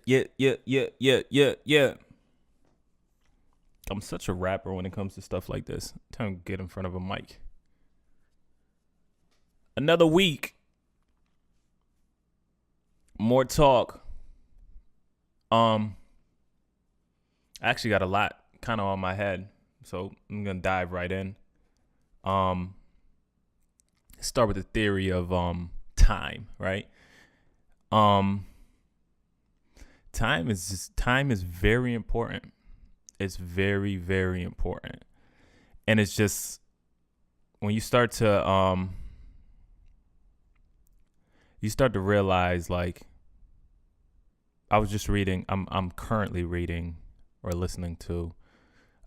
Yeah. I'm such a rapper when it comes to stuff like this. Time to get in front of a mic. Another week. More talk. I actually got a lot kind of on my head, so I'm gonna dive right in. Um, Start with the theory of time, right? Um, time is very important. It's very, very important. And it's just when you start to realize, like, I was just reading, I'm currently reading or listening to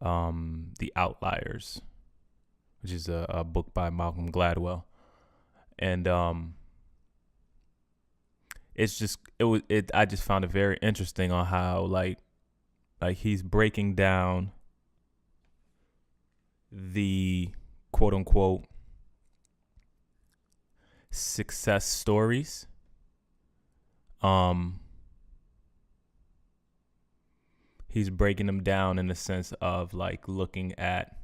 The Outliers, which is a book by Malcolm Gladwell. And I just found it very interesting on how like he's breaking down the quote unquote success stories. He's breaking them down in the sense of like looking at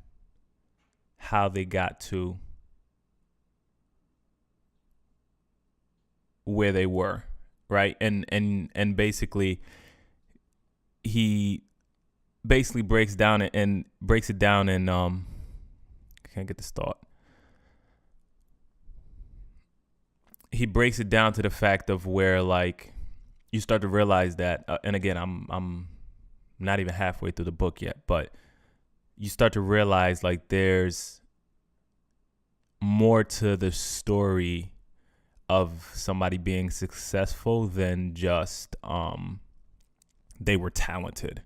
how they got to where they were, right? And basically he basically breaks it down in I can't get this thought. He breaks it down to the fact of where like you start to realize that and again I'm not even halfway through the book yet, but you start to realize like there's more to the story of somebody being successful than just they were talented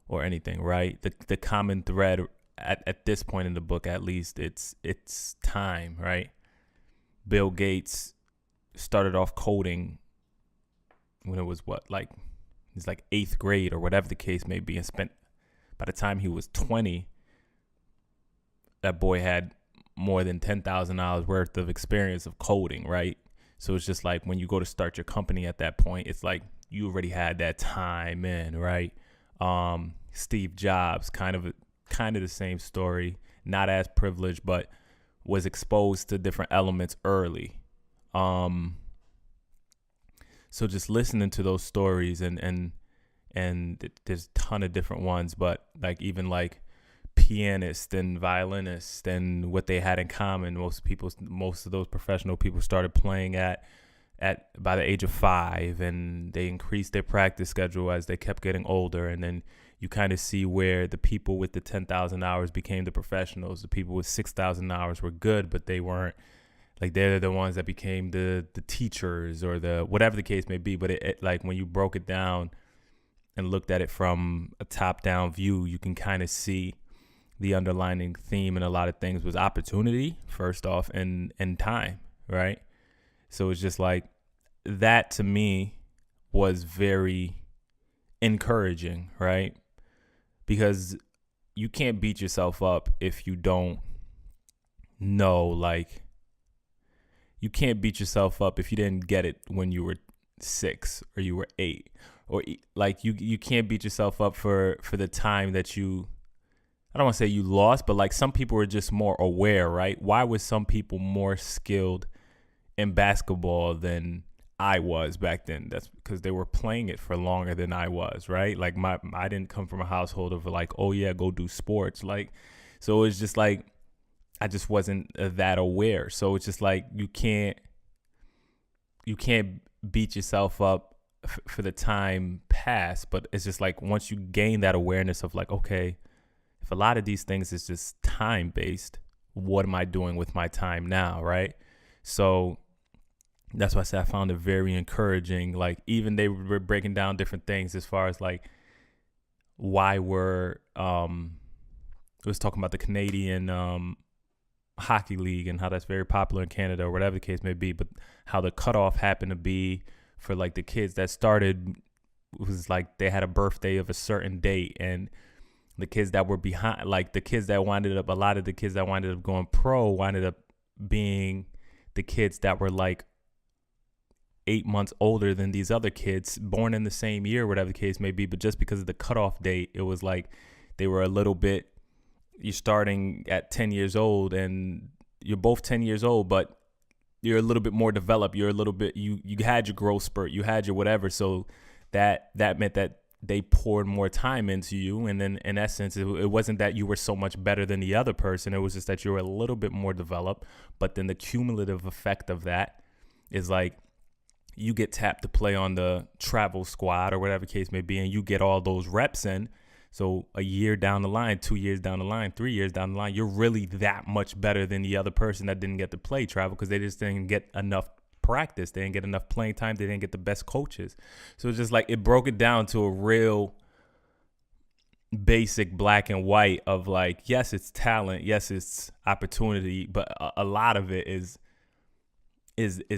or anything, right? The common thread at this point in the book, at least, it's time, right? Bill Gates started off coding when it was it's like 8th grade or whatever the case may be, and spent by the time he was 20, that boy had more than $10,000 worth of experience of coding, right? So it's just like when you go to start your company at that point, it's like you already had that time in, right? Steve Jobs, kind of the same story, not as privileged, but was exposed to different elements early. So just listening to those stories and there's a ton of different ones, but like even like pianists and violinists and what they had in common. Most of those professional people started playing at by the age of 5, and they increased their practice schedule as they kept getting older. And then you kind of see where the people with the 10,000 hours became the professionals. The people with 6,000 hours were good, but they weren't like they're the ones that became the teachers or the whatever the case may be. But it like when you broke it down and looked at it from a top-down view, you can kind of see the underlining theme in a lot of things was opportunity, first off, and time, right? So it's just like that to me was very encouraging, right? Because you can't beat yourself up if you don't know, like, you can't beat yourself up if you didn't get it when you were 6 or you were 8, or like you can't beat yourself up for the time that you, I don't want to say you lost, but like some people were just more aware, right? Why was some people more skilled in basketball than I was back then? That's because they were playing it for longer than I was, right? Like I didn't come from a household of like, oh yeah, go do sports. Like, so it's just like, I just wasn't that aware. So it's just like, you can't beat yourself up for the time past, but it's just like, once you gain that awareness of like, okay, if a lot of these things is just time based, what am I doing with my time now, right? So that's why I said I found it very encouraging. Like even they were breaking down different things as far as like why we're it was talking about the Canadian hockey league and how that's very popular in Canada or whatever the case may be, but how the cutoff happened to be for like the kids that started was like they had a birthday of a certain date, and the kids that were behind, like the kids that a lot of the kids that winded up going pro winded up being the kids that were like 8 months older than these other kids born in the same year, whatever the case may be. But just because of the cutoff date, it was like they were a little bit, you're starting at 10 years old and you're both 10 years old, but you're a little bit more developed. You're a little bit, you had your growth spurt, you had your whatever. So that meant that they poured more time into you. And then in essence, it wasn't that you were so much better than the other person. It was just that you were a little bit more developed. But then the cumulative effect of that is like you get tapped to play on the travel squad or whatever case may be, and you get all those reps in. So a year down the line, 2 years down the line, 3 years down the line, you're really that much better than the other person that didn't get to play travel because they just didn't get enough practice. They didn't get enough playing time. They didn't get the best coaches. So it's just like it broke it down to a real basic black and white of like, yes, it's talent. Yes, it's opportunity. But a lot of it is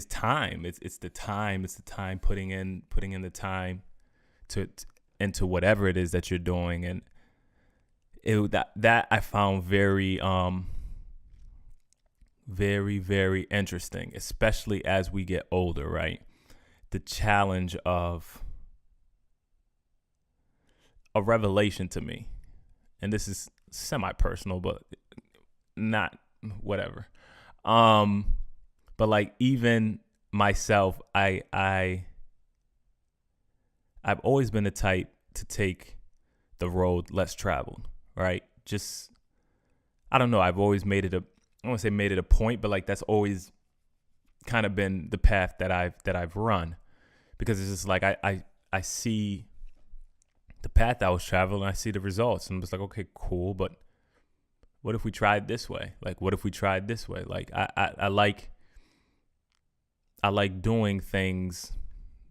time. It's the time. It's the time putting in the time into whatever it is that you're doing. And that I found very very, very interesting, especially as we get older, right? The challenge of a revelation to me, and this is semi-personal, but not whatever. But like even myself, I've always been the type to take the road less traveled, right? Just, I don't know. I've always made it I don't want to say made it a point, but like that's always kind of been the path that I've run, because it's just like I see the path I was traveling, I see the results, and I'm just like, okay, cool, but what if we tried this way? Like, what if we tried this way? Like, I like doing things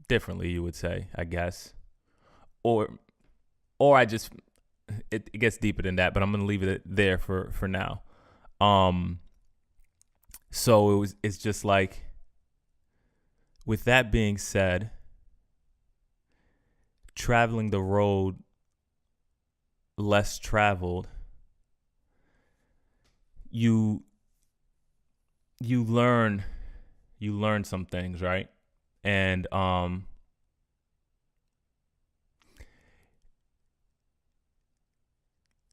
differently, you would say, I guess, or I just it gets deeper than that, but I'm gonna leave it there for now. So it's just like, with that being said, traveling the road less traveled, you learn some things, right? And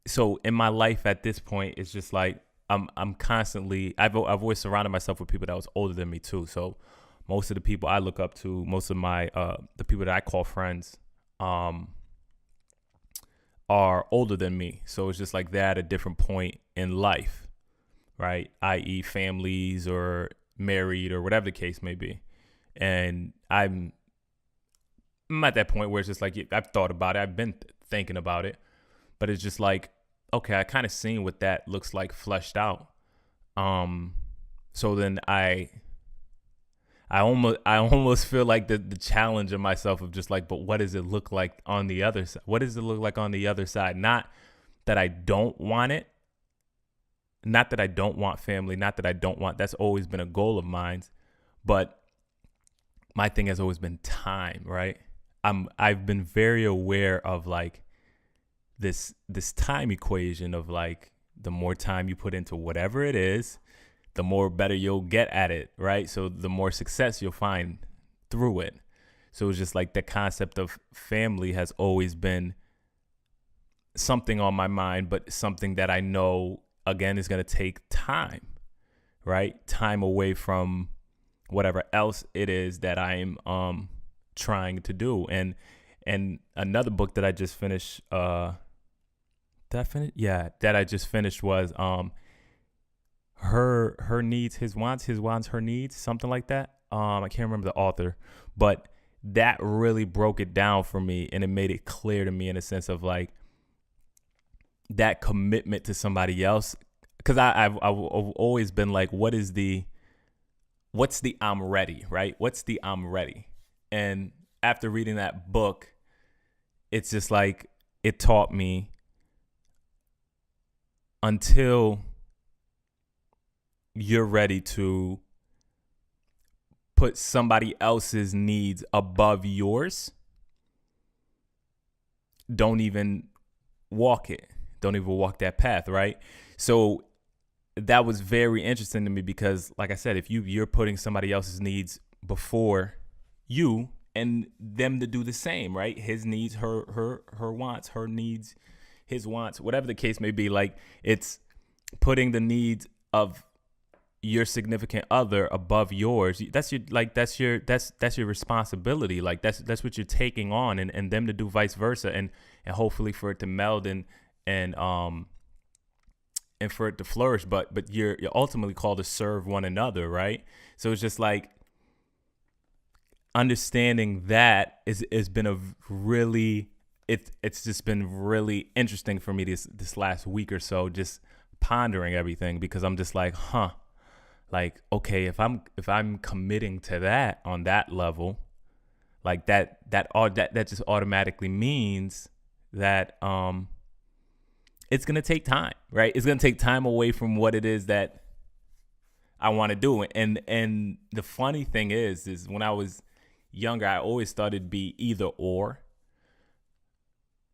so in my life at this point, it's just like I'm constantly, I've always surrounded myself with people that was older than me too. So most of the people I look up to, most of my the people that I call friends, are older than me. So it's just like they're at a different point in life, right? I.e. families or married or whatever the case may be. And I'm at that point where it's just like, I've thought about it. I've been thinking about it, but it's just like, okay, I kind of seen what that looks like fleshed out. So then I almost feel like the challenge of myself of just like, but what does it look like on the other side? What does it look like on the other side? Not that I don't want it. Not that I don't want family. Not that I don't want, that's always been a goal of mine. But my thing has always been time, right? I've been very aware of like this time equation of like, the more time you put into whatever it is, the more better you'll get at it, right? So the more success you'll find through it. So it's just like the concept of family has always been something on my mind, but something that I know, again, is going to take time, right? Time away from whatever else it is that I'm trying to do. And another book that I just finished, that I just finished was her needs, his wants, her needs, something like that. I can't remember the author, but that really broke it down for me, and it made it clear to me in a sense of like that commitment to somebody else. Because I've always been like, what's the I'm ready, right? What's the I'm ready? And after reading that book, it's just like it taught me, until you're ready to put somebody else's needs above yours, don't even walk it. Don't even walk that path, right? So that was very interesting to me because, like I said, if you're putting somebody else's needs before you and them to do the same, right? His needs, her wants, her needs, his wants, whatever the case may be. Like, it's putting the needs of your significant other above yours. That's your responsibility. Like, that's what you're taking on, and them to do vice versa, and hopefully for it to meld and for it to flourish. But you're ultimately called to serve one another, right? So it's just like, understanding that has been a really, it's just been really interesting for me this last week or so, just pondering everything, because I'm just like, like, okay, if I'm committing to that on that level, like that just automatically means that it's gonna take time, right? It's gonna take time away from what it is that I want to do. And the funny thing is when I was younger, I always thought it'd be either or,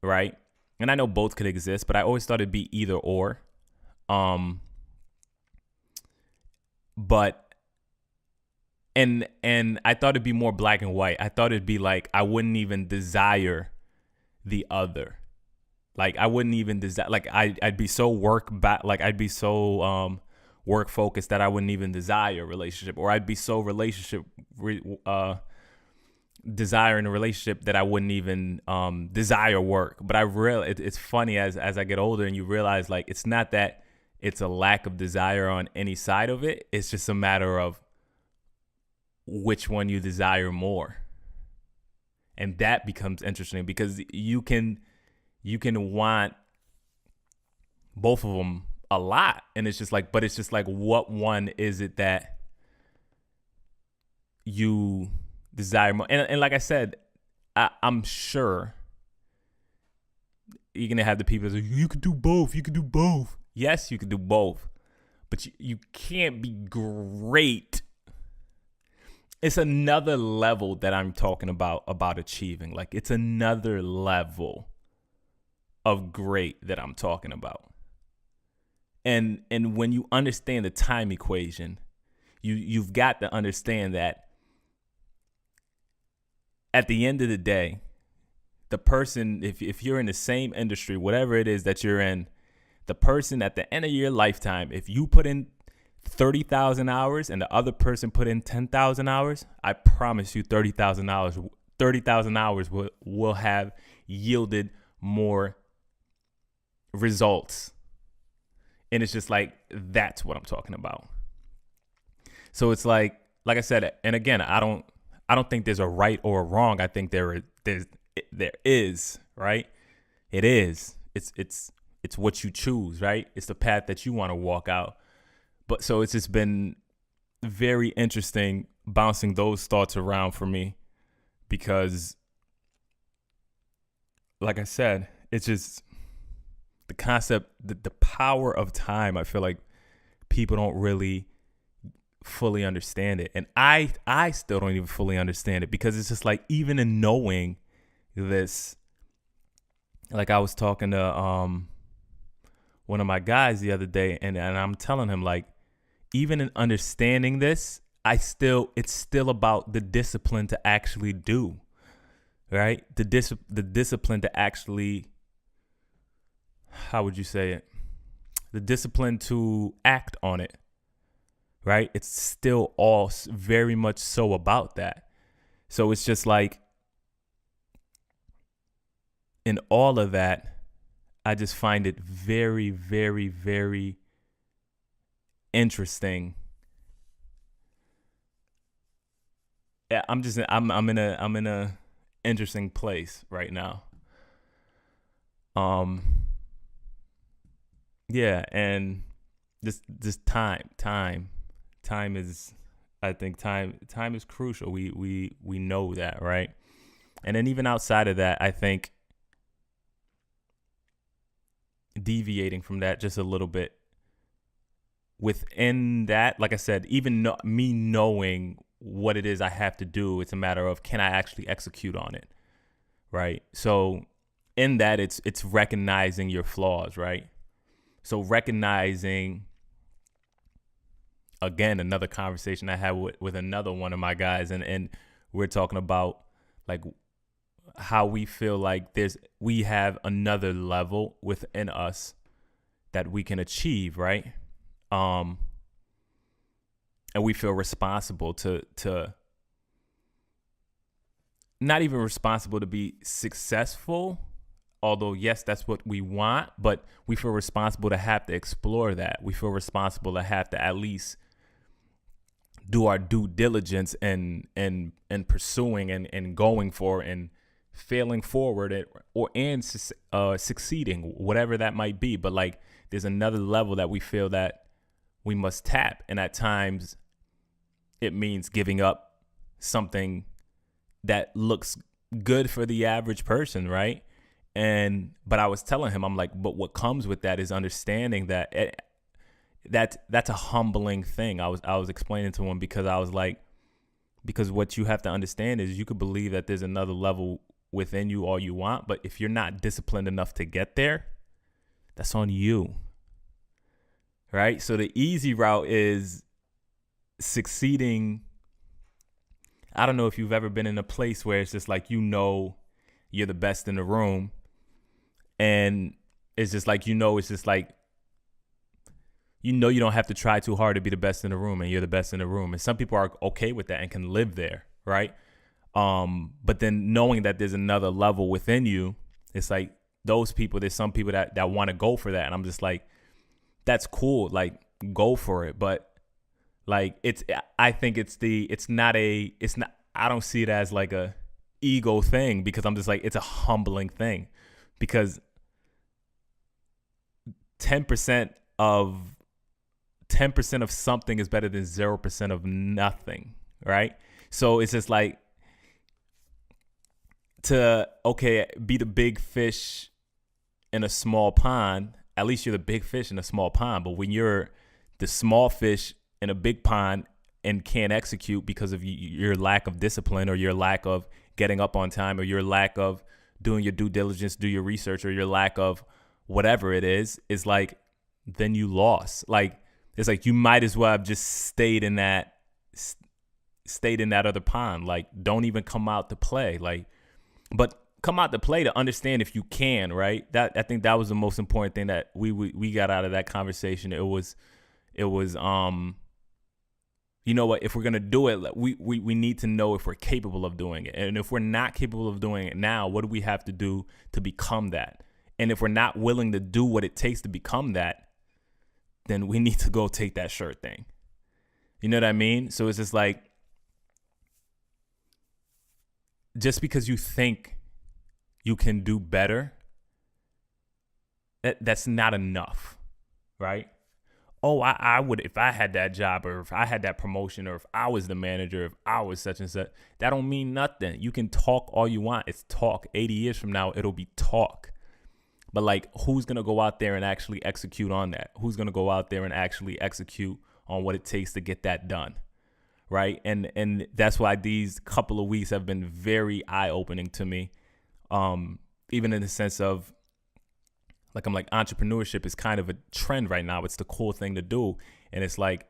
right? And I know both could exist, but I always thought it'd be either or. But and I thought it'd be more black and white. I thought it'd be like, I wouldn't even desire the other. Like, I wouldn't even desire, like, I'd be so work focused that I wouldn't even desire a relationship, or I'd be so desiring a relationship that I wouldn't even desire work. But it's funny as I get older and you realize, like, it's not that it's a lack of desire on any side of it. It's just a matter of which one you desire more. And that becomes interesting, because you can want both of them a lot. And it's just like, what one is it that you desire more? And like I said, I'm sure you're going to have the people that say, you can do both. Yes, you can do both, but you can't be great. It's another level that I'm talking about achieving. Like, it's another level of great that I'm talking about. And when you understand the time equation, you've got to understand that at the end of the day, the person, if you're in the same industry, whatever it is that you're in, the person at the end of your lifetime, if you put in 30,000 hours and the other person put in 10,000 hours, I promise you 30,000 hours will have yielded more results. And it's just like, that's what I'm talking about. So it's like I said, and again, I don't think there's a right or a wrong. I think there is, right? It is. It's what you choose, right? It's the path that you want to walk out. But so it's just been very interesting bouncing those thoughts around for me, because, like I said, it's just the concept, the power of time. I feel like people don't really fully understand it. And I still don't even fully understand it, because it's just like, even in knowing this, like, I was talking to one of my guys the other day, and I'm telling him, like, even in understanding this, it's still about the discipline to actually do, right? The discipline to actually, how would you say it? The discipline to act on it, right? It's still all very much so about that. So it's just like, in all of that, I just find it very, very, very interesting. Yeah, I'm in a interesting place right now. Yeah, and this time is, I think time is crucial. We know that, right? And then even outside of that, I think deviating from that just a little bit, within that, like I said, even me knowing what it is I have to do, it's a matter of, can I actually execute on it, right? So in that, it's recognizing your flaws, right? So recognizing, again, another conversation I had with another one of my guys, and We're talking about like how we feel like we have another level within us that we can achieve, right? And we feel responsible to not even responsible to be successful, although yes, that's what we want, but we feel responsible to have to explore that. We feel responsible to have to at least do our due diligence and pursuing and going for and failing forward and succeeding, whatever that might be. But like, there's another level that we feel that we must tap, and at times it means giving up something that looks good for the average person, right? But I was telling him, I'm like, but what comes with that is understanding that that's a humbling thing. I was explaining to him, because I was like, because what you have to understand is you could believe that there's another level within you all you want, but if you're not disciplined enough to get there, that's on you, right? So the easy route is succeeding. I don't know if you've ever been in a place where it's just like, you're the best in the room, and it's just like, it's just like, you don't have to try too hard to be the best in the room, and you're the best in the room. And some people are okay with that and can live there, right? But then knowing that there's another level within you, it's like there's some people that want to go for that. And I'm just like, that's cool. Like, go for it. But like, I don't see it as like a ego thing, because I'm just like, it's a humbling thing, because 10% of something is better than 0% of nothing, right? So it's just like, be the big fish in a small pond. At least you're the big fish in a small pond. But when you're the small fish in a big pond and can't execute because of your lack of discipline, or your lack of getting up on time, or your lack of doing your due diligence, do your research, or your lack of whatever it is like, then you lost. Like, it's like, you might as well have just stayed in that other pond. Like, don't even come out to play. Like, but come out to play to understand if you can, right? I think that was the most important thing that we got out of that conversation. It was you know what, if we're going to do it, we need to know if we're capable of doing it. And if we're not capable of doing it now, what do we have to do to become that? And if we're not willing to do what it takes to become that, then we need to go take that shirt thing. You know what I mean? So it's just like, just because you think you can do better, that's not enough, right? Oh, I would, if I had that job, or if I had that promotion, or if I was the manager, if I was such and such. That don't mean nothing. You can talk all you want. It's talk. 80 years from now, it'll be talk. But like, who's going to go out there and actually execute on that? Who's going to go out there and actually execute on what it takes to get that done? Right. And that's why these couple of weeks have been very eye-opening to me. Even in the sense of, like, I'm like, entrepreneurship is kind of a trend right now. It's the cool thing to do. And it's like,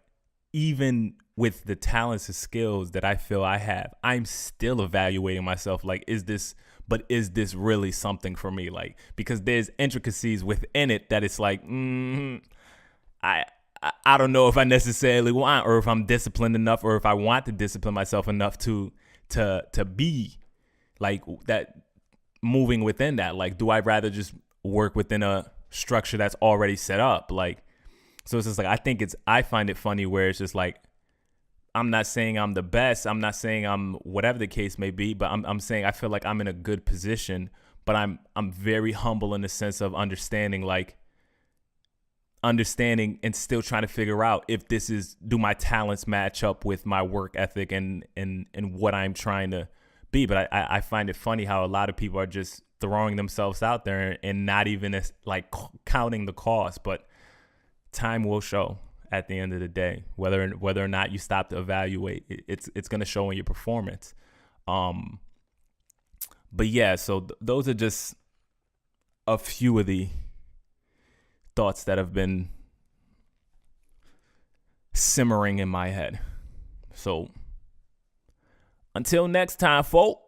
even with the talents and skills that I feel I have, I'm still evaluating myself. Like, is this really something for me? Like, because there's intricacies within it that it's like, I don't know if I necessarily want, or if I'm disciplined enough, or if I want to discipline myself enough to be like that, moving within that. Like, do I rather just work within a structure that's already set up? Like, so it's just like, I find it funny where it's just like, I'm not saying I'm the best. I'm not saying I'm whatever the case may be, but I'm saying I feel like I'm in a good position, but I'm very humble in the sense of understanding and still trying to figure out if do my talents match up with my work ethic and what I'm trying to be. But I find it funny how a lot of people are just throwing themselves out there and not even like counting the cost. But time will show at the end of the day whether or not you stop to evaluate. It's going to show in your performance. But yeah, so those are just a few of the thoughts that have been simmering in my head. So Until next time, folk.